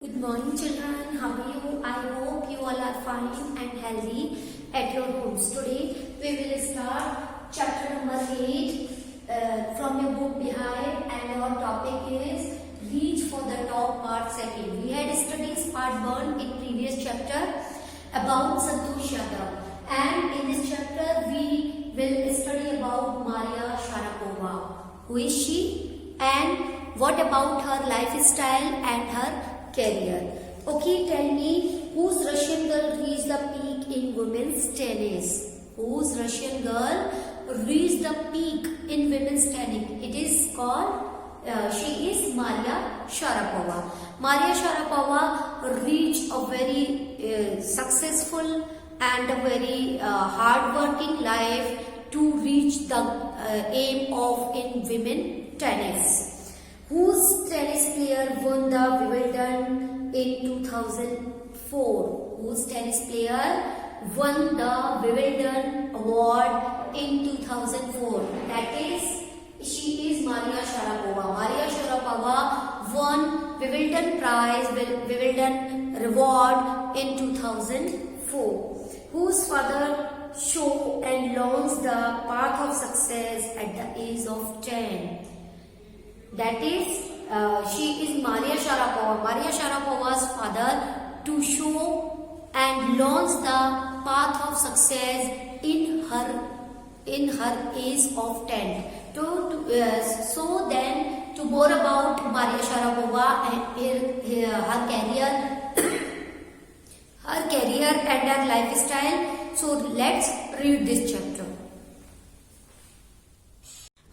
Good morning, children. How are you? I hope you all are fine and healthy at your homes. Today we will start chapter number 8 from your book behind, and our topic is Reach for the Top part 2nd. We had studied part 1 in previous chapter about Santosh Yadav, and in this chapter we will study about Maria Sharapova. Who is she and what about her lifestyle and her career? Okay, tell me, whose Russian girl reached the peak in women's tennis? Whose Russian girl reached the peak in women's tennis? It is called, she is Maria Sharapova. Maria Sharapova reached a very successful and a very hard-working life to reach the aim of in women tennis. Whose tennis player won the Wimbledon in 2004? Whose tennis player won the Wimbledon award in 2004? That is, she is Maria Sharapova. Maria Sharapova won Wimbledon prize, Wimbledon reward in 2004. Whose father showed and launched the path of success at the age of 10? That is, she is Maria Sharapova. Maria Sharapova's father to show and launch the path of success in her age of 10. So then, to more about Maria Sharapova and her career and her lifestyle. So let's read this chapter.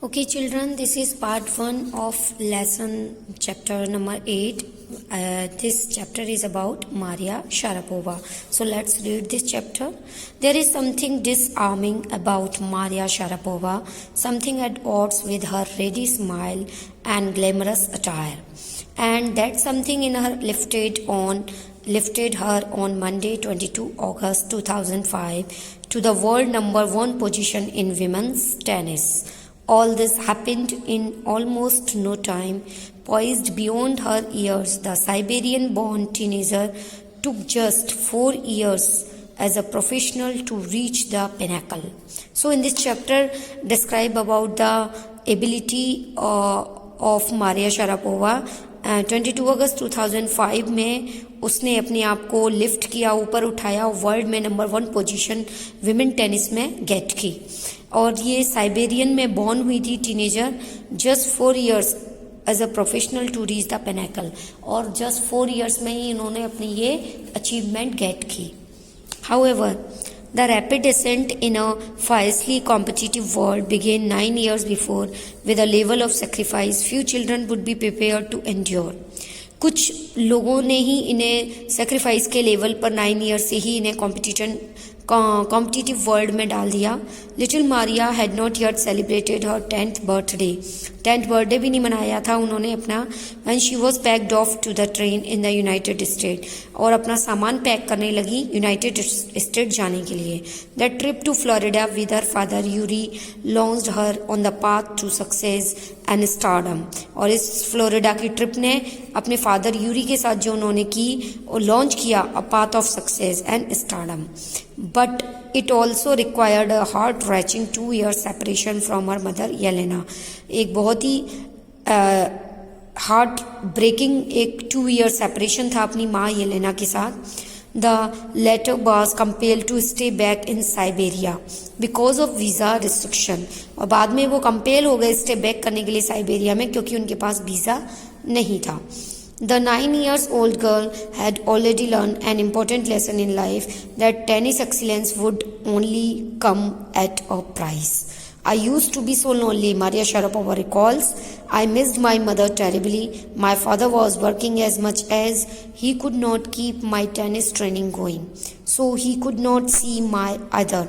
Okay, children, this is part 1 of lesson chapter number 8. This chapter is about Maria Sharapova. So let's read this chapter. There is something disarming about Maria Sharapova, something at odds with her ready smile and glamorous attire. And that something in her lifted her on Monday, 22 August 2005 to the world number 1 position in women's tennis. All this happened in almost no time. Poised beyond her years, the Siberian-born teenager took just 4 years as a professional to reach the pinnacle. So in this chapter, describe about the ability of Maria Sharapova. 22 अगस्त 2005 में उसने अपने आप को lift किया, ऊपर उठाया, world में number 1 position women tennis में गेट की. और ये साइबेरियन में बॉर्न हुई थी teenager, just 4 years as a professional to reach the pinnacle. और जस्ट 4 इयर्स में ही इन्होंने अपनी ये अचीवमेंट गेट की. However, the rapid descent in a fiercely competitive world began 9 years before with a level of sacrifice few children would be prepared to endure. कुछ लोगों ने ही इन्हें सेक्रीफाइस के लेवल पर 9 ईयर्स से ही इन्हें कॉम्पिटिटिव वर्ल्ड में डाल दिया. Little Maria had not yet celebrated her 10th birthday. 10th birthday भी नहीं मनाया था उन्होंने अपना. When she was packed off to the train in the United State, और अपना सामान पैक करने लगी यूनाइटेड स्टेट जाने के लिए. The trip to Florida with her father Yuri launched her on the path to success and stardom. और इस फ्लोरिडा की ट्रिप ने अपने फादर यूरी के साथ जो उन्होंने की और लॉन्च किया a path of success and stardom. But it also required a heart wrenching 2 year separation from her mother Yelena. एक बहुत ही हार्ट ब्रेकिंग एक 2 year सेपरेशन था अपनी माँ येलेना के साथ. The latter was compelled to stay back in Siberia because of visa restriction. और बाद में वो कंपेल हो गए स्टे बैक करने के लिए साइबेरिया में, क्योंकि उनके पास वीज़ा नहीं था. The 9 years old girl had already learned an important lesson in life, that tennis excellence would only come at a price. I used to be so lonely, Maria Sharapova recalls. I missed my mother terribly. My father was working as much as he could not keep my tennis training going. So he could not see my either.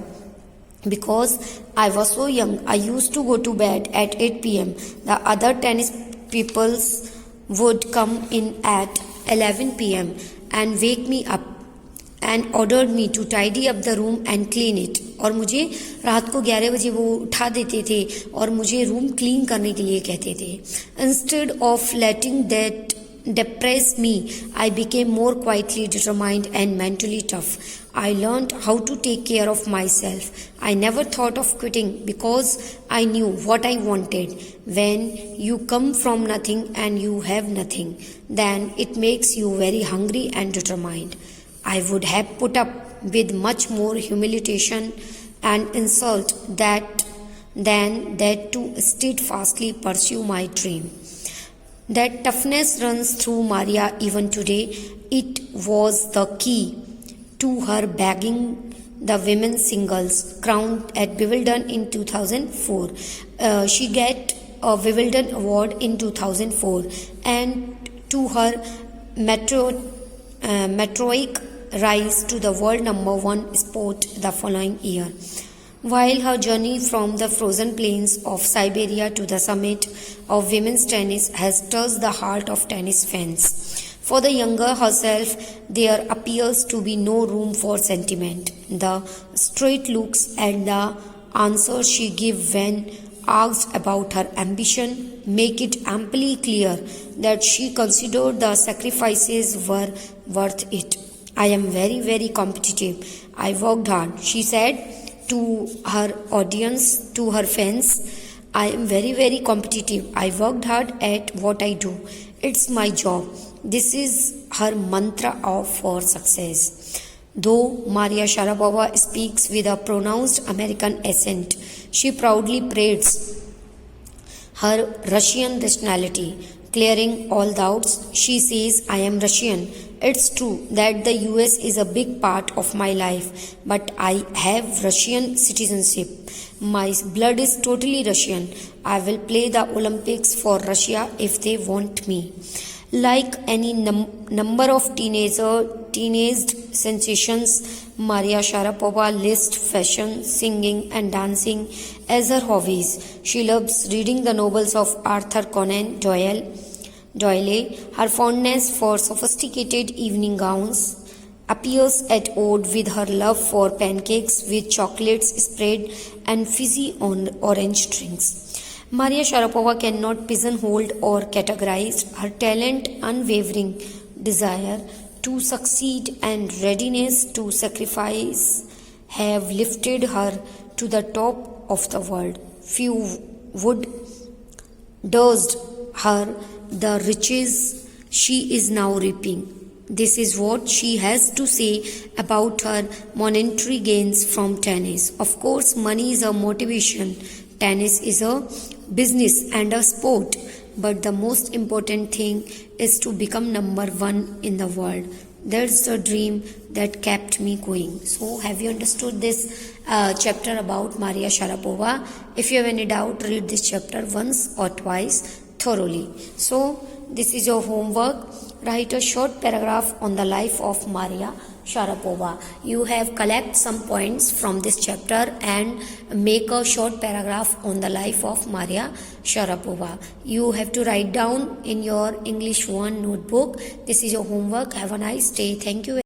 Because I was so young, I used to go to bed at 8 p.m. The other tennis peoples would come in at 11 p.m. and wake me up and ordered me to tidy up the room and clean it. और मुझे रात को 11 बजे वो उठा देते थे और मुझे रूम क्लीन करने के लिए कहते थे. Instead of letting that depressed me, I became more quietly determined and mentally tough. I learned how to take care of myself. I never thought of quitting because I knew what I wanted. When you come from nothing and you have nothing, then it makes you very hungry and determined. I would have put up with much more humiliation and insult than that to steadfastly pursue my dream. That toughness runs through Maria even today. It was the key to her bagging the women's singles crown at Wimbledon in 2004. She got a Wimbledon award in 2004 and to her meteoric rise to the world number one sport the following year. While her journey from the frozen plains of Siberia to the summit of women's tennis has touched the heart of tennis fans. For the younger herself, there appears to be no room for sentiment. The straight looks and the answers she gives when asked about her ambition make it amply clear that she considered the sacrifices were worth it. I am very, very competitive. I worked hard, she said to her audience, to her fans. I am very, very competitive. I worked hard at what I do. It's my job. This is her mantra for success. Though Maria Sharapova speaks with a pronounced American accent, she proudly parades her Russian nationality. Clearing all doubts, she says, I am Russian. It's true that the US is a big part of my life, but I have Russian citizenship. My blood is totally Russian. I will play the Olympics for Russia if they want me. Like any number of teenage sensations, Maria Sharapova lists fashion, singing and dancing as her hobbies. She loves reading the novels of Arthur Conan Doyle. Her fondness for sophisticated evening gowns appears at odds with her love for pancakes with chocolates spread and fizzy orange drinks. Maria Sharapova cannot pigeonhole or categorize. Her talent, unwavering desire to succeed and readiness to sacrifice have lifted her to the top of the world. Few would dozed her the riches she is now reaping. This is what she has to say about her monetary gains from tennis. Of course, money is a motivation. Tennis is a business and a sport. But the most important thing is to become number one in the world. That's the dream that kept me going. So, have you understood this chapter about Maria Sharapova? If you have any doubt, read this chapter once or twice thoroughly. So, this is your homework. Write a short paragraph on the life of Maria Sharapova. You have collect some points from this chapter and make a short paragraph on the life of Maria Sharapova. You have to write down in your English 1 notebook. This is your homework. Have a nice day. Thank you.